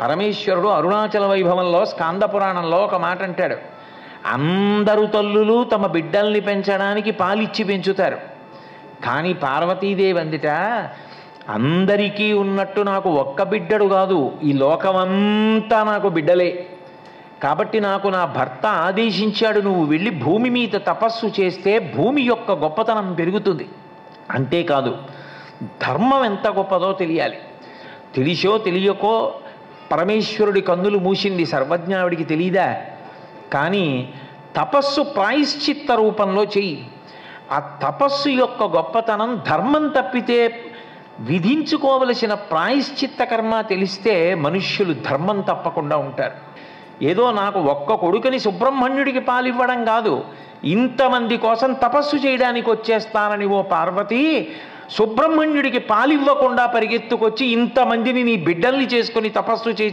పరమేశ్వరుడు అరుణాచల వైభవంలో స్కాంద పురాణంలో ఒక మాట అంటాడు, అందరు తల్లులు తమ బిడ్డల్ని పెంచడానికి పాలిచ్చి పెంచుతారు, కానీ పార్వతీదేవి అందుట అందరికీ ఉన్నట్టు నాకు ఒక్క బిడ్డడు కాదు, ఈ లోకమంతా నాకు బిడ్డలే, కాబట్టి నాకు నా భర్త ఆదేశించాడు, నువ్వు వెళ్ళి భూమి మీద తపస్సు చేస్తే భూమి యొక్క గొప్పతనం పెరుగుతుంది. అంతేకాదు ధర్మం ఎంత గొప్పదో తెలియాలి. తెలిసో తెలియకో పరమేశ్వరుడి కన్నులు మూసింది, సర్వజ్ఞావిడికి తెలియదా? కానీ తపస్సు ప్రాయశ్చిత్త రూపంలో చెయ్యి. ఆ తపస్సు యొక్క గొప్పతనం ధర్మం తప్పితే విధించుకోవలసిన ప్రాయశ్చిత్త కర్మ తెలిస్తే మనుష్యులు ధర్మం తప్పకుండా ఉంటారు. ఏదో నాకు ఒక్క కొడుకుని సుబ్రహ్మణ్యుడికి పాలివ్వడం కాదు, ఇంతమంది కోసం తపస్సు చేయడానికి వచ్చేస్తానని ఓ పార్వతి సుబ్రహ్మణ్యుడికి పాలివ్వకుండా పరిగెత్తుకొచ్చి ఇంతమందిని నీ బిడ్డల్ని చేసుకుని తపస్సు చేసి